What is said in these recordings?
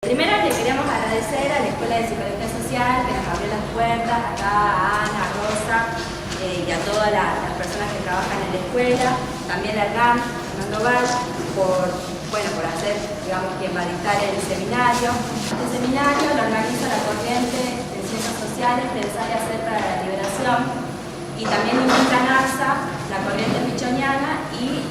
Primero le queremos agradecer a la Escuela de Psicología Social que nos abrió las puertas, acá a Ana, a Rosa y a todas las personas que trabajan en la escuela, también a Hernán, Fernando Val, por hacer, digamos, quien va a dictar el seminario. Este seminario lo organiza la corriente de Ciencias Sociales del Área Z de la Liberación y también invita NASA, la corriente pichoniana y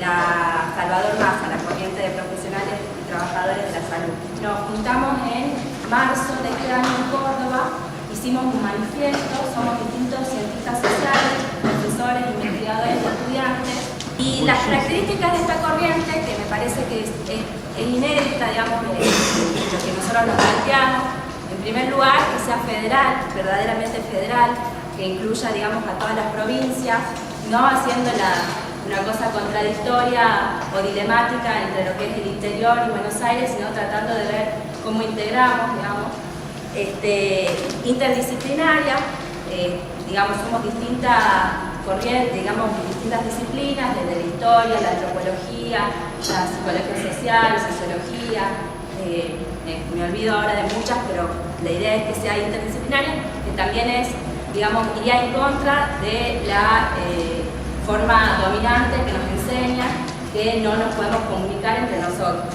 la Salvador Massa, la corriente de profesionales y trabajadores de la salud. Nos juntamos en marzo de este año en Córdoba, hicimos un manifiesto, somos distintos cientistas sociales, profesores, investigadores y estudiantes. Y las características de esta corriente, que me parece que es inédita, digamos, de lo que nosotros nos planteamos, en primer lugar, que sea federal, verdaderamente federal, que incluya, digamos, a todas las provincias, no haciendo una cosa contradictoria o dilemática entre lo que es el interior y Buenos Aires, sino tratando de ver cómo integramos, digamos, interdisciplinaria, digamos, somos distintas corrientes, digamos, distintas disciplinas, desde la historia, la antropología, la psicología social, sociología, me olvido ahora de muchas, pero la idea es que sea interdisciplinaria, que también es, digamos, iría en contra de la forma dominante que nos enseña que no nos podemos comunicar entre nosotros.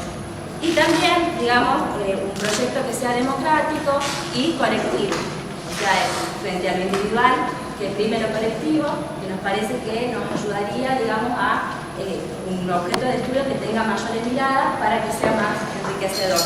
Y también, digamos, un proyecto que sea democrático y colectivo, o sea, frente a lo individual, que prime lo colectivo, que nos parece que nos ayudaría, digamos, a un objeto de estudio que tenga mayores miradas para que sea más enriquecedor.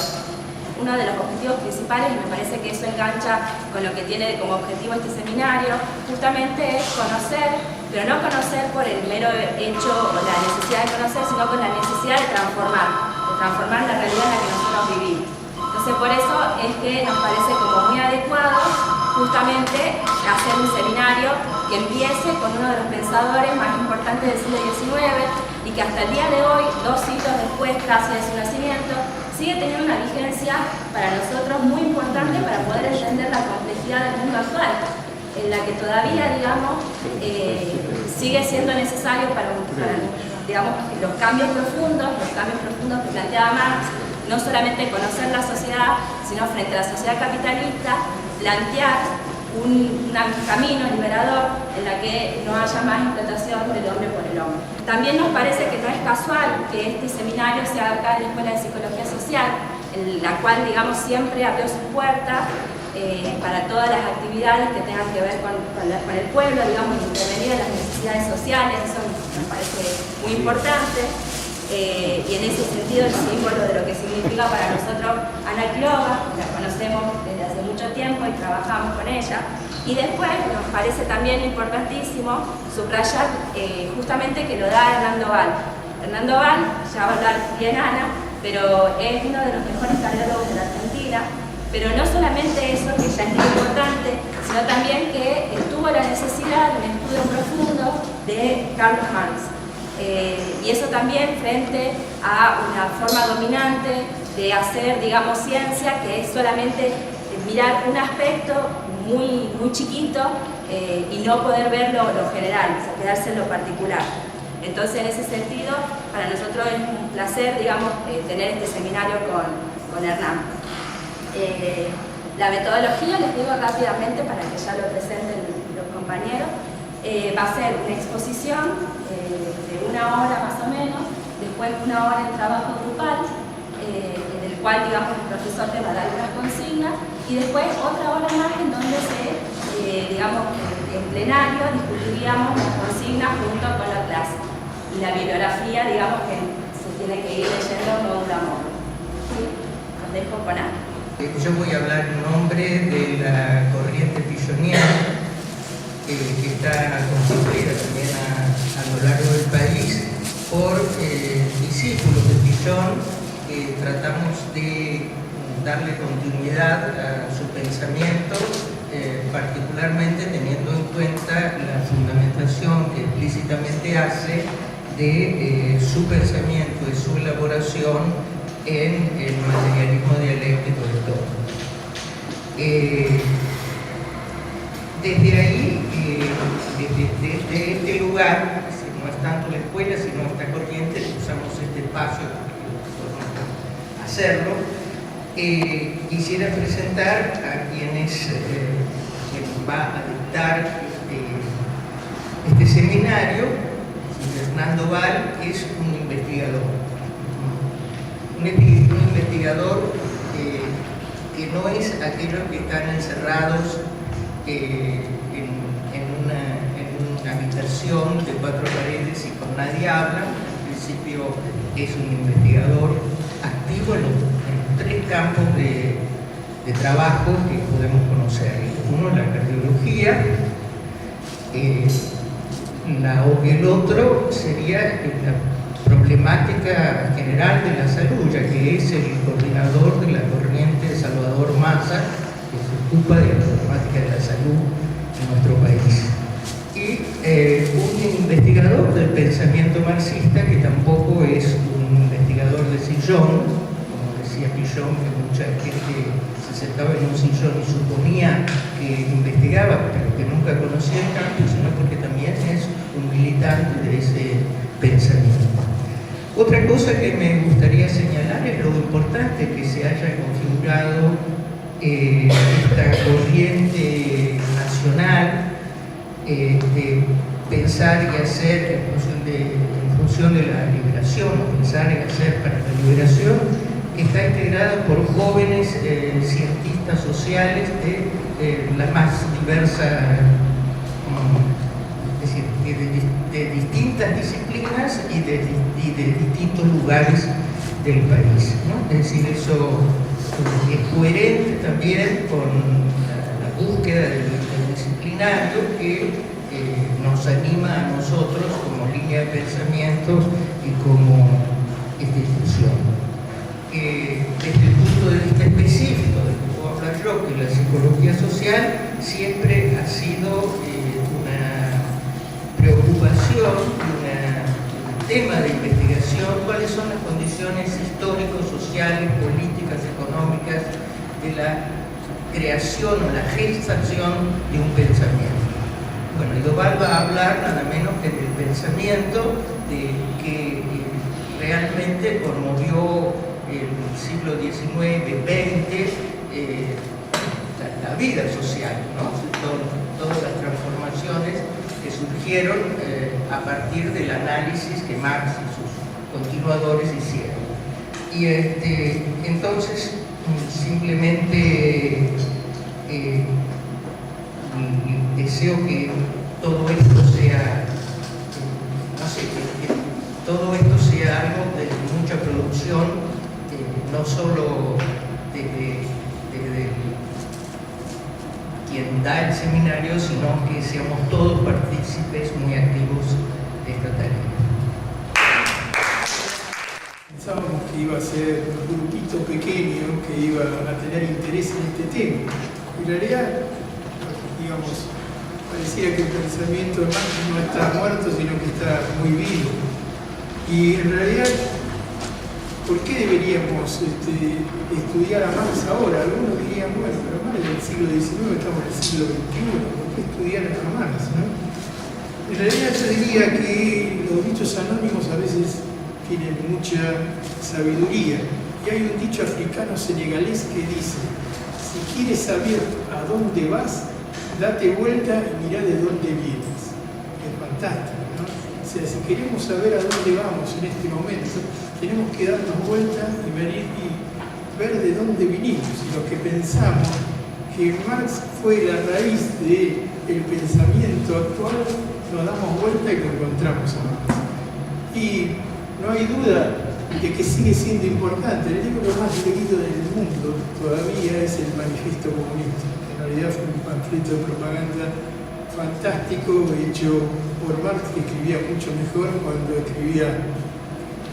Uno de los objetivos principales, y me parece que eso engancha con lo que tiene como objetivo este seminario, justamente es conocer, pero no conocer por el mero hecho o la necesidad de conocer, sino con la necesidad de transformar la realidad en la que nosotros vivimos. Entonces, por eso es que nos parece como muy adecuado justamente hacer un seminario que empiece con uno de los pensadores más importantes del siglo XIX y que hasta el día de hoy, 2 siglos después casi de su nacimiento, sigue teniendo una vigencia para nosotros muy importante para poder entender la complejidad del mundo actual, en la que todavía, digamos, sigue siendo necesario para digamos, los cambios profundos que planteaba Marx, no solamente conocer la sociedad, sino frente a la sociedad capitalista, plantear un camino liberador en la que no haya más explotación del hombre por el hombre. También nos parece que no es casual que este seminario se haga acá en la Escuela de Psicología Social, en la cual, digamos, siempre abrió sus puertas para todas las actividades que tengan que ver con el pueblo, digamos, intervenir en las necesidades sociales, eso nos parece muy importante. Y en ese sentido el símbolo de lo que significa para nosotros Ana Quiroga, la conocemos desde hace mucho tiempo y trabajamos con ella. Y después nos parece también importantísimo subrayar justamente que lo da Hernando Val. Hernando Val, ya va a hablar bien Ana, pero es uno de los mejores cardiólogos de la Argentina, pero no solamente eso, que ya es muy importante, sino también que tuvo la necesidad de un estudio profundo de Karl Marx. Y eso también frente a una forma dominante de hacer, digamos, ciencia, que es solamente mirar un aspecto muy, muy chiquito y no poder ver lo general, o sea, quedarse en lo particular. Entonces, en ese sentido, para nosotros es un placer, digamos, tener este seminario con Hernán. La metodología, les digo rápidamente para que ya lo presenten los compañeros, va a ser una exposición de 1 hora más o menos, después 1 hora en trabajo grupal, en el cual, digamos, el profesor te va a dar unas consignas, y después otra hora más en donde digamos, en plenario discutiríamos las consignas junto con la clase. Y la bibliografía, digamos, que se tiene que ir leyendo módulo a módulo. ¿Sí? Los dejo con Ana. Yo voy a hablar en nombre de la corriente pichoniana, que está constituida también a lo largo del país por discípulos de Pichon, que tratamos de darle continuidad a su pensamiento, particularmente teniendo en cuenta la fundamentación que explícitamente hace de su pensamiento y su elaboración en el materialismo dialéctico de todo. Desde ahí, desde este lugar, no es tanto la escuela, sino esta corriente, usamos este espacio para hacerlo, quisiera presentar a quienes quien va a dictar este seminario. Fernando Val es un investigador. Un investigador que no es aquellos que están encerrados en una habitación de 4 paredes y con nadie habla. En principio es un investigador activo en los 3 campos de trabajo que podemos conocer. Uno, la cardiología, el otro sería la problemática general de la salud, ya que es el coordinador de la corriente de Salvador Massa, que se ocupa de la problemática de la salud en nuestro país. Y un investigador del pensamiento marxista, que tampoco es un investigador de sillón, como decía Pillon, que mucha gente se sentaba en un sillón y suponía que investigaba, pero que nunca conocía el campo, sino porque también es un militante de ese pensamiento. Otra cosa que me gustaría señalar es lo importante que se haya configurado esta corriente nacional de pensar y hacer en función de la liberación, o pensar y hacer para la liberación, está integrada por jóvenes cientistas sociales de la más diversa, es decir, de distintas disciplinas y de distintos lugares del país, ¿no? Es decir, eso es coherente también con la búsqueda del disciplinario que nos anima a nosotros como línea de pensamiento y como institución. Desde el punto de vista específico del que puedo hablar yo, que la psicología social siempre ha sido una preocupación, un tema de investigación, cuáles son las condiciones históricos, sociales, políticas, económicas de la creación o la gestación de un pensamiento. Bueno, y Doval va a hablar nada menos que del pensamiento que realmente conmovió el siglo XIX, XX, la vida social, ¿no? Todas las transformaciones que surgieron a partir del análisis que Marx y sus continuadores hicieron. Y entonces, simplemente deseo que todo esto sea, no sé, que todo esto sea algo de mucha producción, no solo desde quien da el seminario, sino que seamos todos partícipes muy activos de esta tarea. Pensábamos que iba a ser un grupito pequeño que iba a tener interés en este tema. En realidad, digamos, pareciera que el pensamiento de Marx no está muerto, sino que está muy vivo. Y en realidad, ¿por qué deberíamos estudiar a Marx ahora? Algunos dirían, bueno, pero Marx es del siglo XIX, estamos en el siglo XXI, ¿por qué estudiar a Marx? ¿No? En realidad yo diría que los dichos anónimos a veces tienen mucha sabiduría. Y hay un dicho africano senegalés que dice, si quieres saber a dónde vas, date vuelta y mirá de dónde vienes. Es fantástico, ¿no? O sea, si queremos saber a dónde vamos en este momento, tenemos que darnos vuelta y venir y ver de dónde vinimos. Y los que pensamos que Marx fue la raíz del pensamiento actual, nos damos vuelta y lo encontramos a Marx. Y no hay duda de que sigue siendo importante. El libro más leído del mundo todavía es el Manifiesto Comunista. En realidad fue un panfleto de propaganda fantástico hecho por Marx, que escribía mucho mejor cuando escribía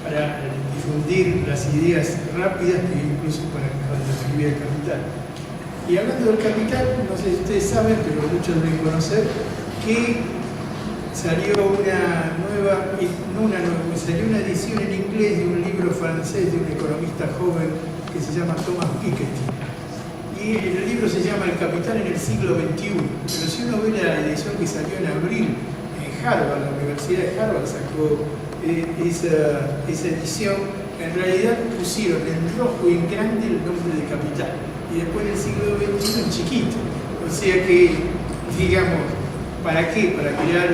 para difundir las ideas rápidas que incluso cuando escribía el Capital. Y hablando del Capital, no sé si ustedes saben, pero muchos deben conocer, que salió salió una edición en inglés de un libro francés de un economista joven que se llama Thomas Piketty. Y el libro se llama El Capital en el siglo XXI. Pero si uno ve la edición que salió en abril en Harvard, la Universidad de Harvard sacó esa edición, en realidad pusieron en rojo y en grande el nombre de capital, y después en el siglo XXI en chiquito. O sea que, digamos, ¿para qué? Para crear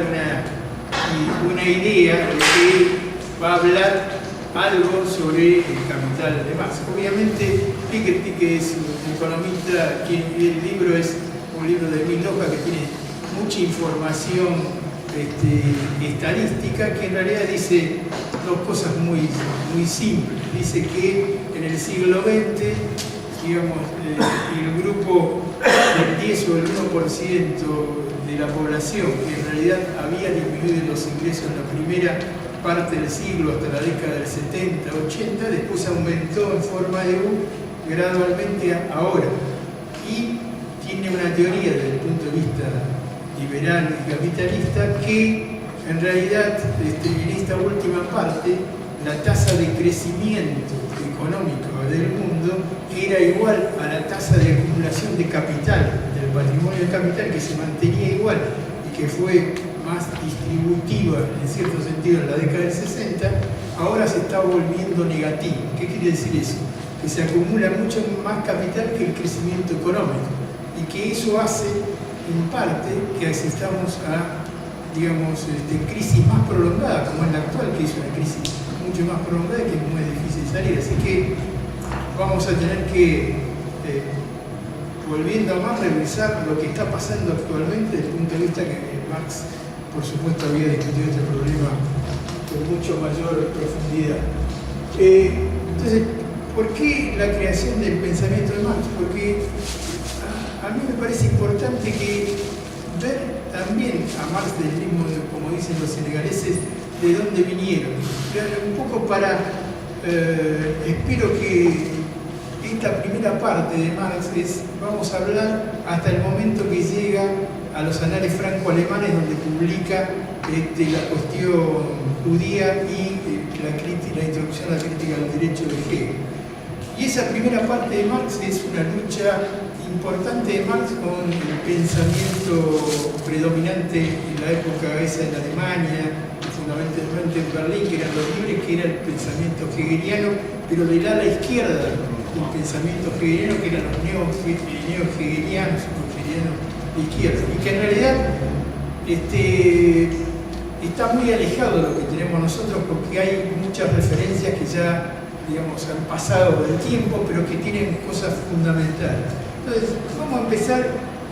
una idea de que va a hablar algo sobre el capital de Marx. Obviamente, Piketty, que es un economista, que el libro es un libro de 1000 hojas que tiene mucha información estadística, que en realidad dice dos cosas muy simples. Dice que en el siglo XX, digamos, el grupo del 10 o el 1% de la población, que en realidad había disminuido los ingresos en la primera parte del siglo hasta la década del 70, 80, después aumentó en forma de U gradualmente ahora. Y tiene una teoría desde el punto de vista liberal y capitalista que en realidad en esta última parte la tasa de crecimiento económico del mundo era igual a la tasa de acumulación de capital, del patrimonio de capital, que se mantenía igual y que fue más distributiva en cierto sentido en la década del 60, ahora se está volviendo negativo. ¿Qué quiere decir eso? Que se acumula mucho más capital que el crecimiento económico, y que eso hace en parte que asistamos a, digamos, crisis más prolongada, como es la actual, que es una crisis mucho más prolongada y que es muy difícil salir. Así que vamos a tener que, volviendo a más, revisar lo que está pasando actualmente desde el punto de vista que Marx, por supuesto, había discutido este problema con mucho mayor profundidad. Entonces, ¿por qué la creación del pensamiento de Marx? Porque a mí me parece importante que ver también a Marx del mismo, como dicen los senegaleses, de dónde vinieron. Un poco para, espero que esta primera parte de Marx vamos a hablar hasta el momento que llega a los anales franco-alemanes, donde publica la cuestión judía y la introducción a la crítica del derecho de Hegel. Y esa primera parte de Marx es una lucha importante de Marx con el pensamiento predominante en la época esa en Alemania, fundamentalmente en Berlín, que eran los libres, que era el pensamiento hegeliano, pero del ala izquierda del pensamiento hegeliano, que eran los neo-hegelianos o hegelianos de izquierda, y que en realidad está muy alejado de lo que tenemos nosotros, porque hay muchas referencias que ya, digamos, han pasado del tiempo, pero que tienen cosas fundamentales. Entonces, vamos a empezar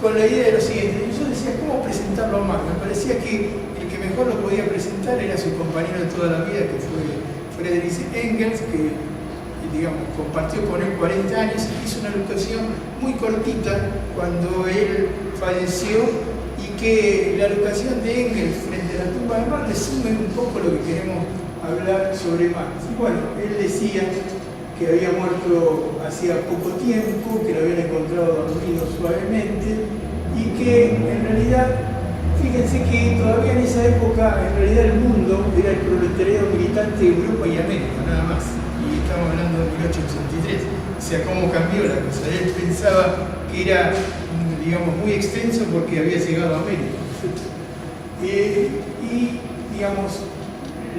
con la idea de lo siguiente. Yo decía, ¿cómo presentarlo a Marx? Me parecía que el que mejor lo podía presentar era su compañero de toda la vida, que fue Friedrich Engels, que, digamos, compartió con él 40 años, hizo una locución muy cortita cuando él falleció, y que la locución de Engels frente a la tumba de Marx resume un poco lo que queremos hablar sobre Marx. Y bueno, él decía que había muerto hacía poco tiempo, que lo habían encontrado dormido suavemente, y que en realidad, fíjense que todavía en esa época, en realidad el mundo era el proletariado militante de Europa y América, nada más. Y estamos hablando de 1883. O sea, cómo cambió la cosa. Él pensaba que era, digamos, muy extenso porque había llegado a América. Y, digamos,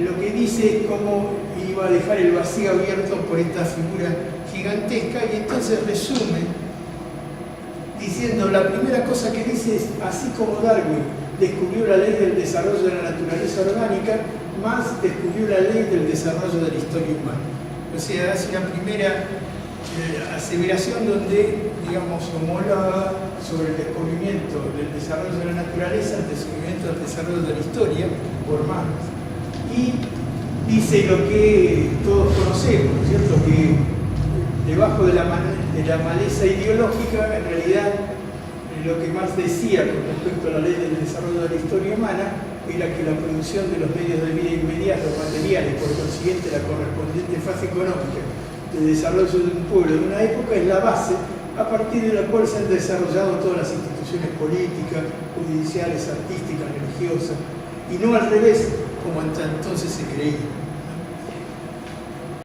lo que dice es cómo iba a dejar el vacío abierto por esta figura gigantesca, y entonces resume diciendo, la primera cosa que dice es: así como Darwin descubrió la ley del desarrollo de la naturaleza orgánica, Marx descubrió la ley del desarrollo de la historia humana. O sea, hace una primera aseveración donde, digamos, homologa sobre el descubrimiento del desarrollo de la naturaleza, el descubrimiento del desarrollo de la historia por Marx. Y dice lo que todos conocemos, ¿no es cierto? Que debajo de la maleza ideológica, en realidad, lo que Marx decía con respecto a la ley del desarrollo de la historia humana era que la producción de los medios de vida inmediatos, materiales, por consiguiente la correspondiente fase económica de desarrollo de un pueblo de una época, es la base a partir de la cual se han desarrollado todas las instituciones políticas, judiciales, artísticas, religiosas, y no al revés, como hasta entonces se creía.